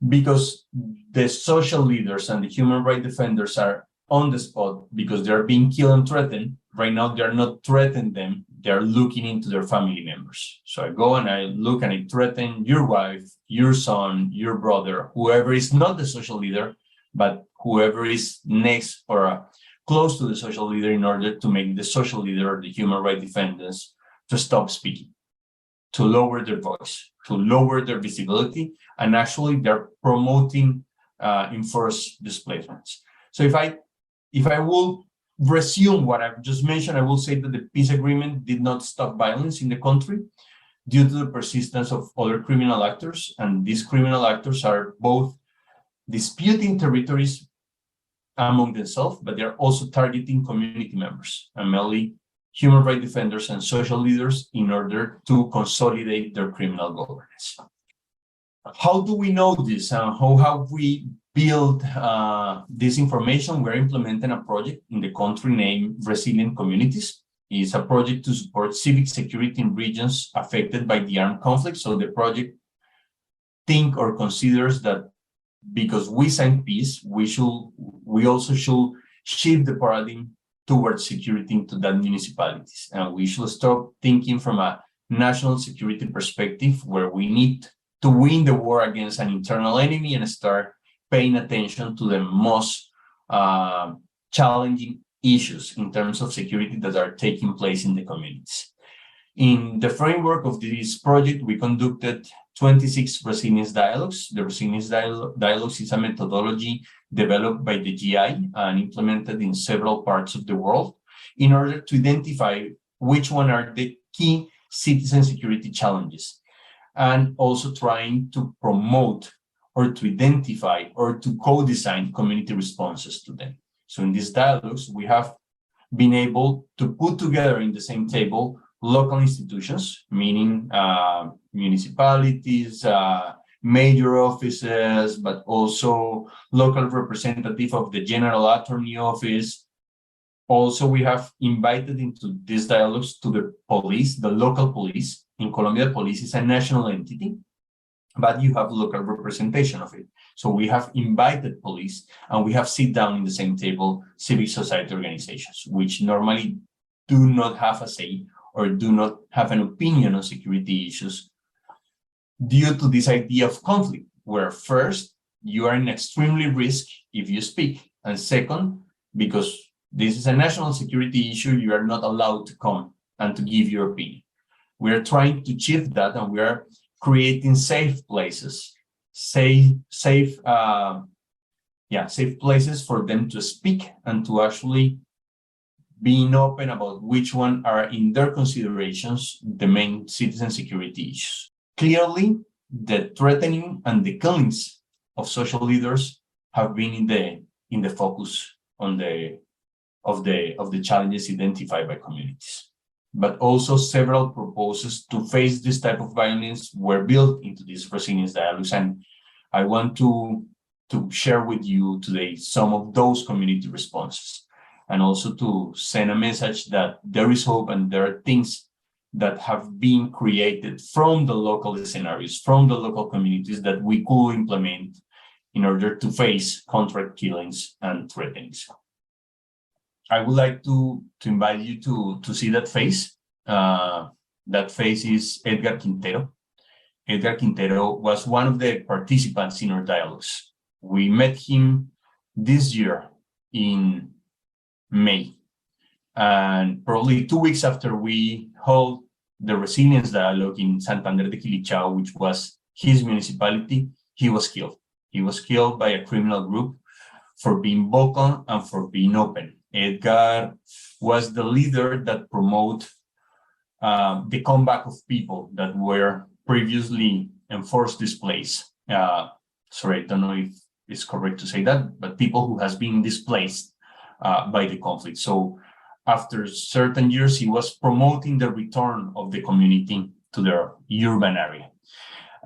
because the social leaders and the human rights defenders are on the spot because they're being killed and threatened. Right now, they're not threatening them. They're looking into their family members. So I go and I look and I threaten your wife, your son, your brother, whoever is not the social leader, but whoever is next or close to the social leader, in order to make the social leader or the human rights defenders to stop speaking, to lower their voice, to lower their visibility, and actually they're promoting enforced displacements. So if I will resume what I've just mentioned, I will say that the peace agreement did not stop violence in the country due to the persistence of other criminal actors. And these criminal actors are both disputing territories among themselves, but they're also targeting community members, and mainly human rights defenders and social leaders, in order to consolidate their criminal governance. How do we know this? How have we built this information? We're implementing a project in the country named Resilient Communities. It's a project to support civic security in regions affected by the armed conflict. So the project thinks or considers that because we signed peace, we also should shift the paradigm towards security into that municipalities. And we should stop thinking from a national security perspective, where we need to win the war against an internal enemy, and start paying attention to the most challenging issues in terms of security that are taking place in the communities. In the framework of this project, we conducted 26 resilience dialogues. The resilience dialogues is a methodology developed by the GI and implemented in several parts of the world in order to identify which one are the key citizen security challenges, and also trying to promote or to identify or to co-design community responses to them. So in these dialogues, we have been able to put together in the same table local institutions, meaning municipalities, major offices, but also local representative of the General Attorney Office. Also, we have invited into these dialogues to the police, the local police. In Colombia, the police is a national entity, but you have local representation of it. So we have invited police, and we have sit down in the same table civic society organizations, which normally do not have a say or do not have an opinion on security issues due to this idea of conflict, where first, you are in extremely risk if you speak, and second, because this is a national security issue, you are not allowed to come and to give your opinion. We are trying to shift that, and we are creating safe places, safe places for them to speak and to actually being open about which one are in their considerations the main citizen security issues. Clearly, the threatening and the killings of social leaders have been in the focus of the challenges identified by communities. But also several proposals to face this type of violence were built into these resilience dialogues, and I want to share with you today some of those community responses, and also to send a message that there is hope and there are things that have been created from the local scenarios, from the local communities that we could implement in order to face contract killings and threatenings. I would like to invite you to see that face. That face is Edgar Quintero. Edgar Quintero was one of the participants in our dialogues. We met him this year in May. And probably 2 weeks after we held the resilience dialogue in Santander de Quilichao, which was his municipality, he was killed. He was killed by a criminal group for being vocal and for being open. Edgar was the leader that promoted the comeback of people that were previously enforced displaced. Sorry, I don't know if it's correct to say that, but people who has been displaced by the conflict. So after certain years, he was promoting the return of the community to their urban area.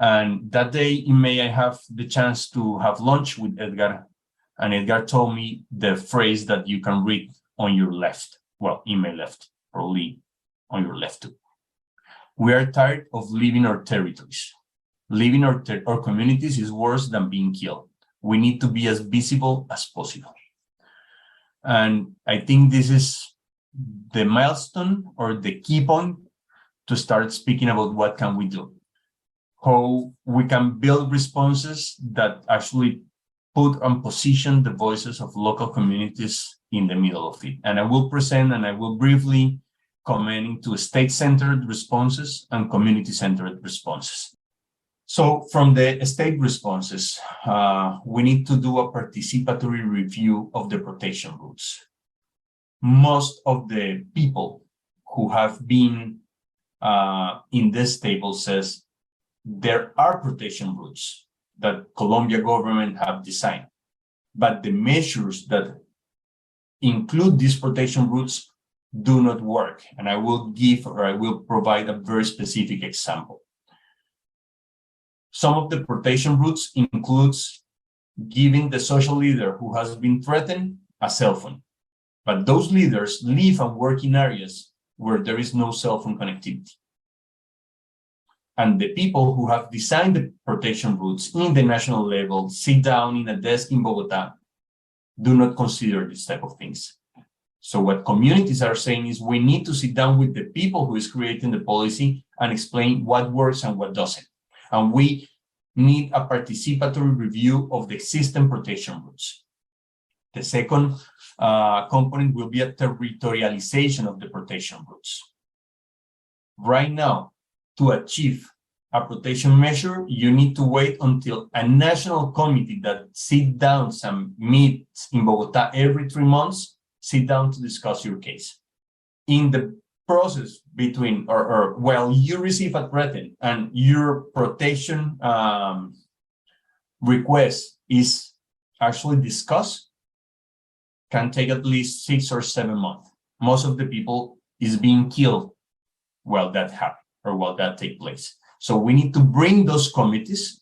And that day in May, I have the chance to have lunch with Edgar, and Edgar told me the phrase that you can read on your left. Well, in my left, probably on your left too. We are tired of leaving our territories. Leaving our communities is worse than being killed. We need to be as visible as possible. And I think this is the milestone or the key point to start speaking about what can we do, how we can build responses that actually put and position the voices of local communities in the middle of it. And I will present and I will briefly comment into state-centered responses and community-centered responses. So from the state responses, we need to do a participatory review of the protection routes. Most of the people who have been in this table says there are protection routes that Colombia government have designed, but the measures that include these protection routes do not work. And I will provide a very specific example. Some of the protection routes includes giving the social leader who has been threatened a cell phone. But those leaders live and work in areas where there is no cell phone connectivity. And the people who have designed the protection routes in the national level, sit down in a desk in Bogota, do not consider this type of things. So what communities are saying is we need to sit down with the people who is creating the policy and explain what works and what doesn't. And we need a participatory review of the existing protection routes. The second component will be a territorialization of the protection routes. Right now, to achieve a protection measure, you need to wait until a national committee that sits down and meets in Bogota every 3 months, sit down to discuss your case. In the process between, or while you receive a threat and your protection request is actually discussed, can take at least 6 or 7 months. Most of the people is being killed while that happens or while that takes place. So we need to bring those committees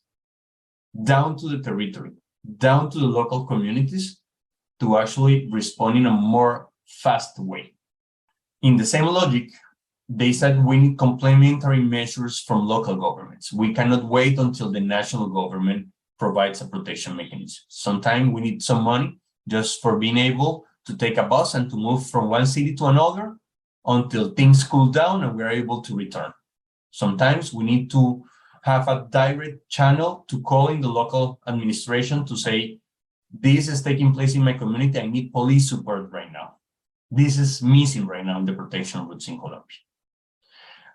down to the territory, down to the local communities to actually respond in a more fast way. In the same logic, they said we need complementary measures from local governments. We cannot wait until the national government provides a protection mechanism. Sometimes we need some money just for being able to take a bus and to move from one city to another until things cool down and we're able to return. Sometimes we need to have a direct channel to call in the local administration to say, this is taking place in my community, I need police support right now. This is missing right now in the protection routes in Colombia.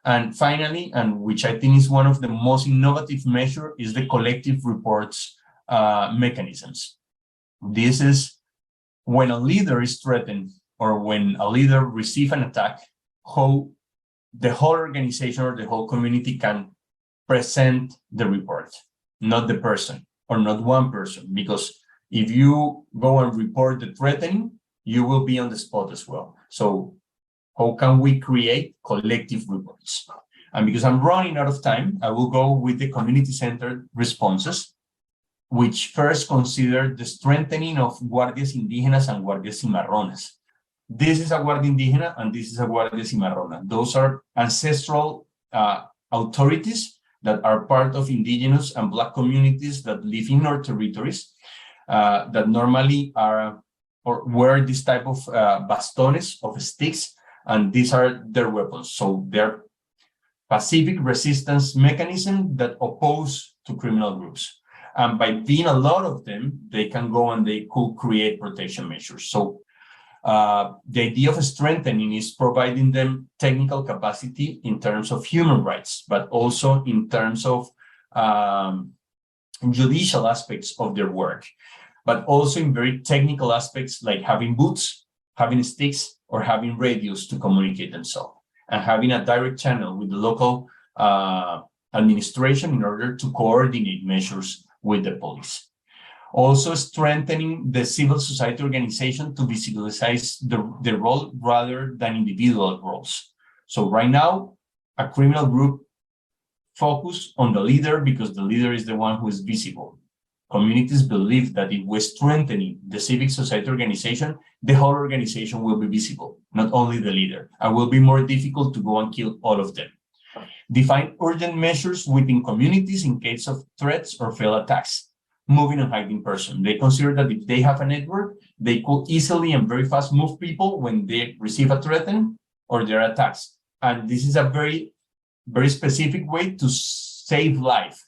And finally, and which I think is one of the most innovative measures, is the collective reports mechanisms. This is when a leader is threatened or when a leader receives an attack, how the whole organization or the whole community can present the report, not the person or not one person, because if you go and report the threatening, you will be on the spot as well. So how can we create collective reports? And because I'm running out of time, I will go with the community-centered responses, which first consider the strengthening of guardias indígenas and guardias cimarronas. This is a guardia indígena and this is a guardia cimarrona. Those are ancestral authorities that are part of indigenous and Black communities that live in our territories that normally are or wear this type of bastones, of sticks, and these are their weapons. So they're pacific resistance mechanism that oppose to criminal groups. And by being a lot of them, they can go and they could create protection measures. So the idea of strengthening is providing them technical capacity in terms of human rights, but also in terms of judicial aspects of their work, but also in very technical aspects like having boots, having sticks, or having radios to communicate themselves, and having a direct channel with the local administration in order to coordinate measures with the police. Also strengthening the civil society organization to visualize the role rather than individual roles. So right now, a criminal group focus on the leader because the leader is the one who is visible. Communities believe that if we're strengthening the civic society organization, the whole organization will be visible, not only the leader, and will be more difficult to go and kill all of them. Define urgent measures within communities in case of threats or failed attacks. Moving and hiding person. They consider that if they have a network, they could easily and very fast move people when they receive a threat or their attacks. And this is a very, very specific way to save life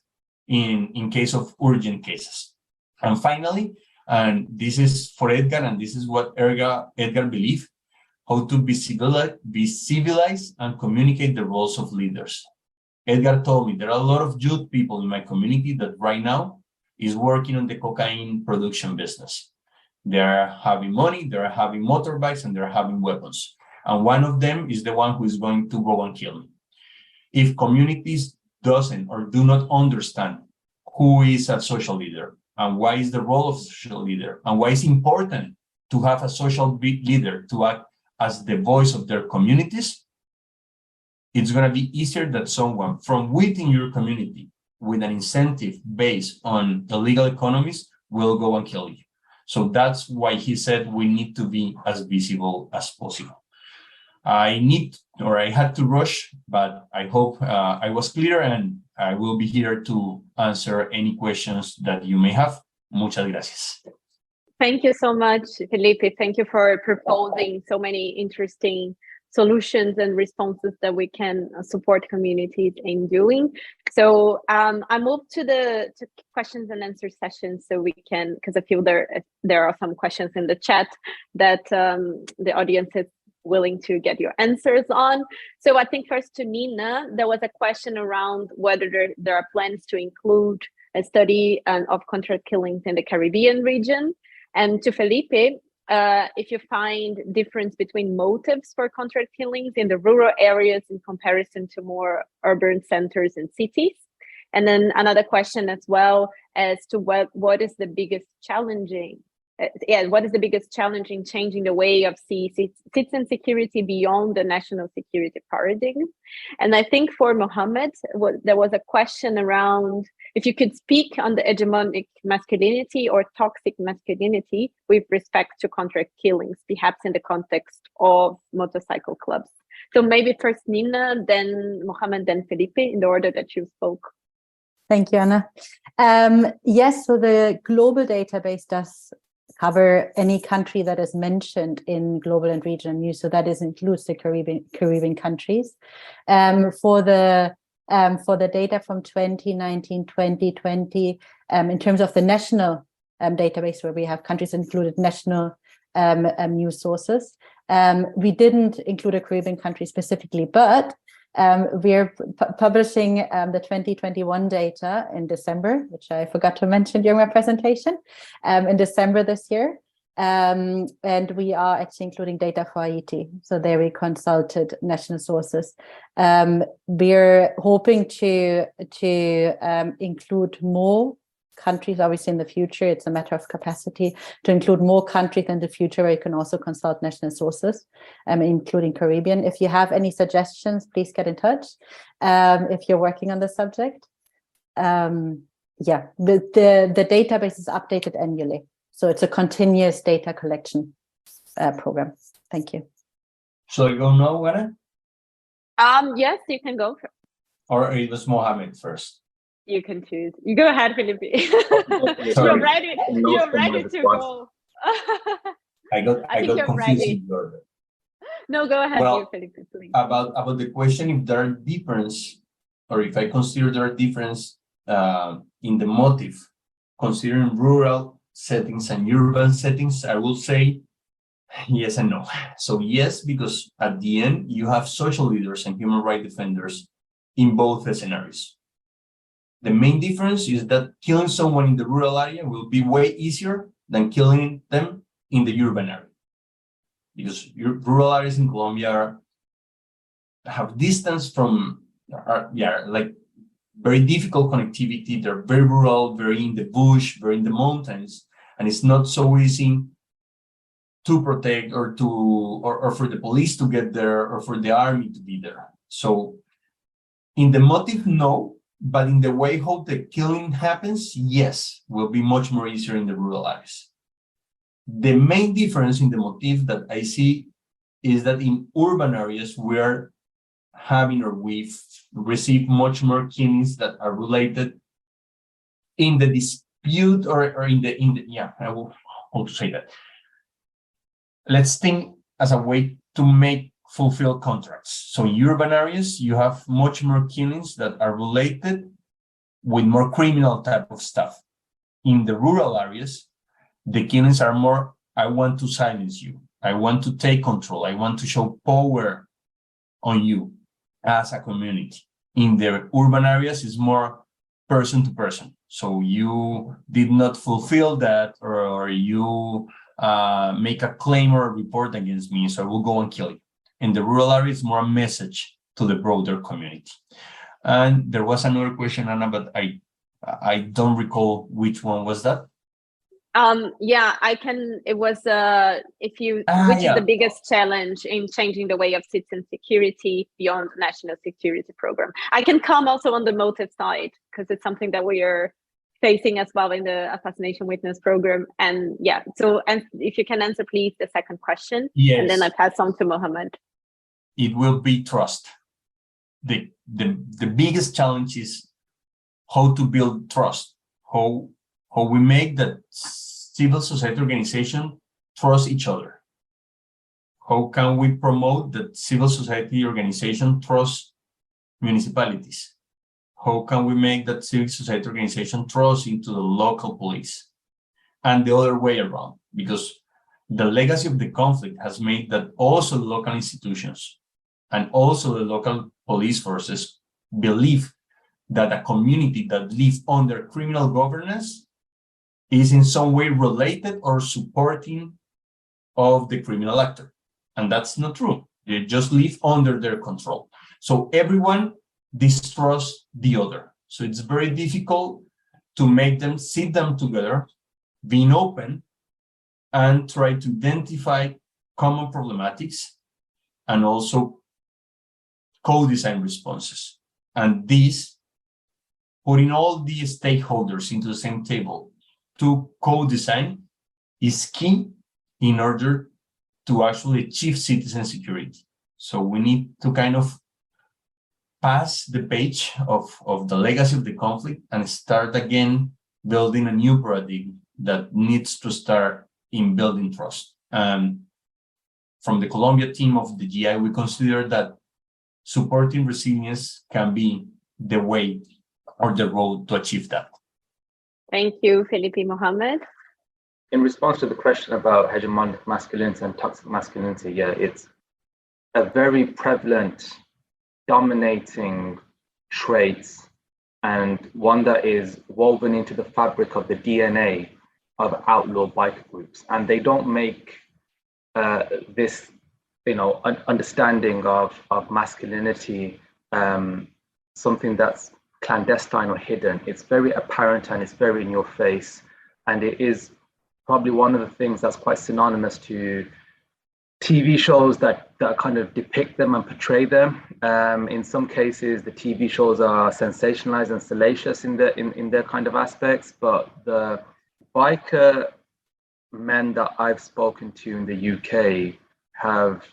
in case of urgent cases. And finally, and this is for Edgar, and this is what Edgar believes, how to visibilize and communicate the roles of leaders. Edgar told me there are a lot of youth people in my community that right now is working on the cocaine production business. They're having money, they're having motorbikes, and they're having weapons. And one of them is the one who is going to go and kill me. If communities doesn't or do not understand who is a social leader and why is the role of a social leader and why it's important to have a social leader to act as the voice of their communities, it's going to be easier that someone from within your community with an incentive based on illegal economies will go and kill you. So that's why he said we need to be as visible as possible. I had to rush, but I hope I was clear, and I will be here to answer any questions that you may have. Muchas gracias. Thank you so much, Felipe. Thank you for proposing so many interesting solutions and responses that we can support communities in doing. So I moved to questions and answer sessions so we can, because I feel there are some questions in the chat that the audience is willing to get your answers on. So I think first to Nina, there was a question around whether there are plans to include a study of contract killings in the Caribbean region. And to Felipe, if you find difference between motives for contract killings in the rural areas in comparison to more urban centers and cities. And then another question as well as to what is the biggest challenging what is the biggest challenge in changing the way of citizen security beyond the national security paradigm? And I think for Mohammed, there was a question around if you could speak on the hegemonic masculinity or toxic masculinity with respect to contract killings, perhaps in the context of motorcycle clubs. So maybe first Nina, then Mohammed, then Felipe, in the order that you spoke. Thank you, Anna. Yes, so the global database does cover any country that is mentioned in global and regional news. So that includes the Caribbean countries. For the data from 2019, 2020, in terms of the national database where we have countries included national news sources, we didn't include a Caribbean country specifically, but we're publishing the 2021 data in December, which I forgot to mention during my presentation, in December this year. And we are actually including data for Haiti. So there we consulted national sources. We're hoping to include more countries, obviously, in the future. It's a matter of capacity to include more countries in the future where you can also consult national sources, including Caribbean. If you have any suggestions, please get in touch if you're working on the subject. Yeah, the database is updated annually. So it's a continuous data collection program. Thank you. Shall I go now, Anna? Yes, you can go. Or it was Mohammed first? You can choose. You go ahead, Felipe. You're ready. You're ready to go. I got confused in the order. No, go ahead, well, Felipe, please. About the question if there are difference, or if I consider there are difference in the motive, considering rural settings and urban settings, I will say yes and no. So yes, because at the end you have social leaders and human rights defenders in both scenarios. The main difference is that killing someone in the rural area will be way easier than killing them in the urban area. Because rural areas in Colombia have distance from, like very difficult connectivity. They're very rural, very in the bush, very in the mountains, and it's not so easy to protect or for the police to get there or for the army to be there. So in the motive, no. But in the way how the killing happens, yes, will be much more easier in the rural areas. The main difference in the motive that I see is that in urban areas, we're having or we've received much more killings that are related in the dispute or in the I will how to say that. Let's think as a way to fulfill contracts. So in urban areas, you have much more killings that are related with more criminal type of stuff. In the rural areas, the killings are more, I want to silence you. I want to take control. I want to show power on you as a community. In the urban areas, it's more person to person. So you did not fulfill that, or you make a claim or a report against me, so I will go and kill you. In the rural area, it's more a message to the broader community. And there was another question, Anna, but I don't recall which one was that. Yeah, I can. It was which is the biggest challenge in changing the way of citizen security beyond the national security program. I can come also on the motive side because it's something that we are facing as well in the assassination witness program. And yeah, so and if you can answer please the second question, yes. And then I pass on to Mohammed. It will be trust. The biggest challenge is how to build trust, how we make that civil society organization trust each other. How can we promote that civil society organization trust municipalities? How can we make that civil society organization trust into the local police? And the other way around, because the legacy of the conflict has made that also the local institutions and also the local police forces believe that a community that lives under criminal governance is in some way related or supporting of the criminal actor. And that's not true. They just live under their control. So everyone distrusts the other. So it's very difficult to make them sit them together, being open, and try to identify common problematics and also co-design responses. And this, putting all the stakeholders into the same table to co-design, is key in order to actually achieve citizen security. So we need to kind of pass the page of the legacy of the conflict and start again building a new paradigm that needs to start in building trust. From the Colombia team of the GI, we consider that supporting resilience can be the way or the road to achieve that. Thank you, Felipe Mohammed. In response to the question about hegemonic masculinity and toxic masculinity, yeah, it's a very prevalent, dominating trait, and one that is woven into the fabric of the DNA of outlaw biker groups. And they don't make this, understanding of masculinity something that's clandestine or hidden. It's very apparent and it's very in your face. And it is probably one of the things that's quite synonymous to TV shows that kind of depict them and portray them. In some cases, the TV shows are sensationalized and salacious in their kind of aspects, but the biker men that I've spoken to in the UK have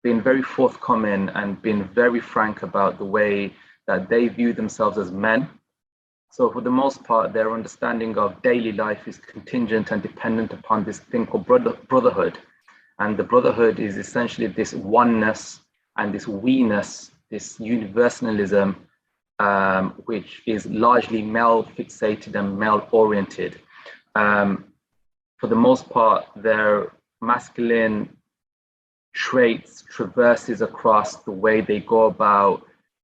been very forthcoming and been very frank about the way that they view themselves as men. So for the most part, their understanding of daily life is contingent and dependent upon this thing called brotherhood. And the brotherhood is essentially this oneness and this we-ness, this universalism, which is largely male fixated and male oriented. For the most part, their masculine traits traverses across the way they go about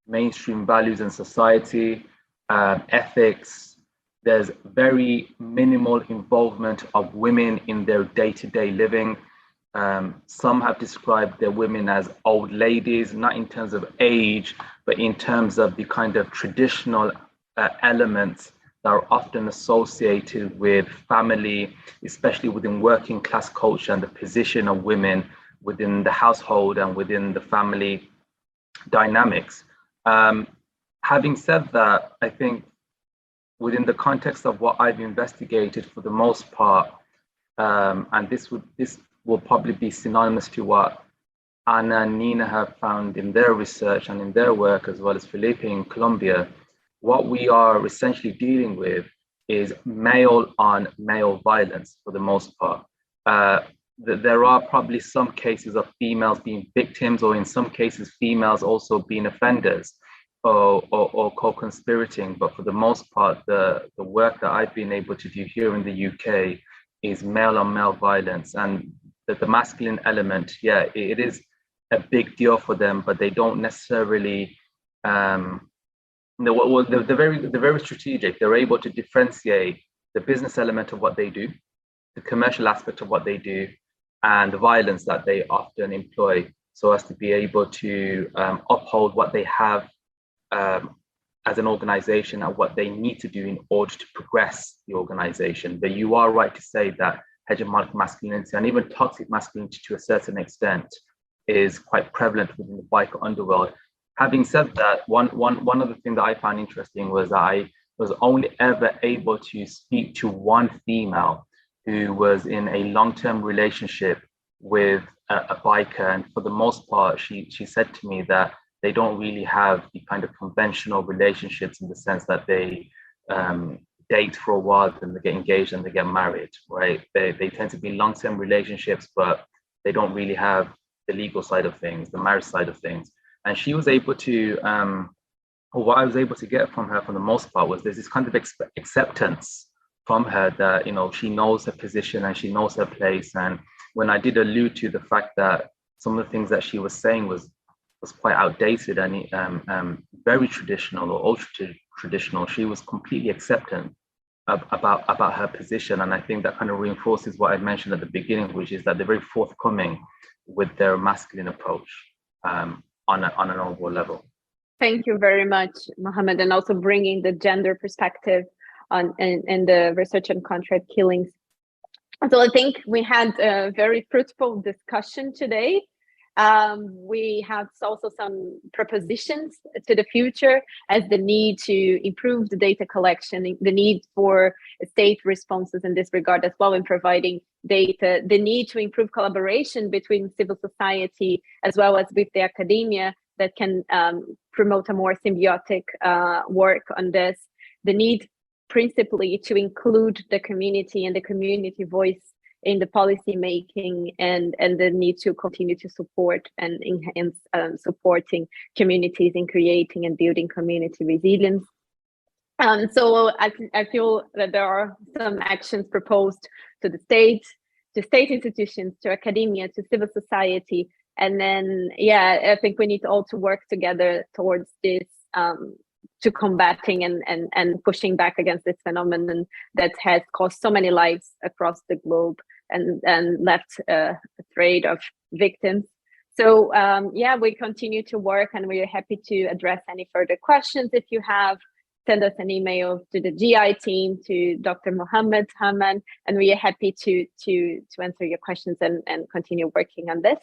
mainstream values in society, ethics. There's very minimal involvement of women in their day-to-day living. Some have described their women as old ladies, not in terms of age, but in terms of the kind of traditional elements that are often associated with family, especially within working class culture and the position of women within the household and within the family dynamics. Having said that, I think within the context of what I've investigated for the most part, and this will probably be synonymous to what Anna and Nina have found in their research and in their work, as well as Felipe in Colombia, what we are essentially dealing with is male on male violence for the most part. There are probably some cases of females being victims, or in some cases, females also being offenders or co-conspirating. But for the most part, the work that I've been able to do here in the UK is male on male violence. And the masculine element, yeah, it is a big deal for them, but they don't necessarily, they're very strategic. They're able to differentiate the business element of what they do, the commercial aspect of what they do, and the violence that they often employ, so as to be able to uphold what they have as an organization and what they need to do in order to progress the organization. But you are right to say that hegemonic masculinity and even toxic masculinity to a certain extent is quite prevalent within the biker underworld. Having said that, one of the things that I found interesting was that I was only ever able to speak to one female who was in a long-term relationship with a biker. And for the most part, she said to me that they don't really have the kind of conventional relationships in the sense that they date for a while, then they get engaged and they get married, right? They tend to be long-term relationships, but they don't really have the legal side of things, the marriage side of things. And she was able to, what I was able to get from her for the most part was there's this kind of acceptance from her that, she knows her position and she knows her place. And when I did allude to the fact that some of the things that she was saying was quite outdated and very traditional or ultra traditional, she was completely acceptant about her position. And I think that kind of reinforces what I mentioned at the beginning, which is that they're very forthcoming with their masculine approach on an overall level. Thank you very much, Mohammed, and also bringing the gender perspective in the research on contract killings. So I think we had a very fruitful discussion today. We have also some propositions to the future, as the need to improve the data collection, the need for state responses in this regard as well in providing data, the need to improve collaboration between civil society as well as with the academia that can promote a more symbiotic work on this, the need principally to include the community and the community voice in the policy making, and the need to continue to support and enhance supporting communities in creating and building community resilience. So I feel that there are some actions proposed to the state institutions, to academia, to civil society, and then I think we need all to work together towards this, to combating and pushing back against this phenomenon that has caused so many lives across the globe and left a thread of victims. So we continue to work, and we're happy to address any further questions. If you have, send us an email to the GI team, to Dr. Mohammed Haman, and we are happy to answer your questions and continue working on this.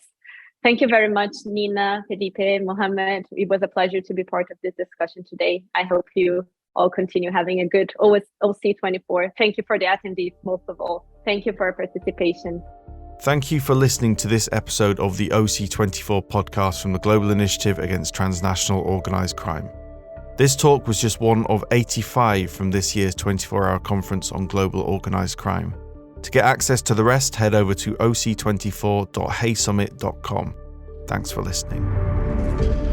Thank you very much, Nina, Felipe, Mohammed. It was a pleasure to be part of this discussion today. I hope you all continue having a good OC24. Thank you for the attendees, most of all. Thank you for your participation. Thank you for listening to this episode of the OC24 podcast from the Global Initiative Against Transnational Organised Crime. This talk was just one of 85 from this year's 24-hour conference on global organised crime. To get access to the rest, head over to oc24.heysummit.com. Thanks for listening.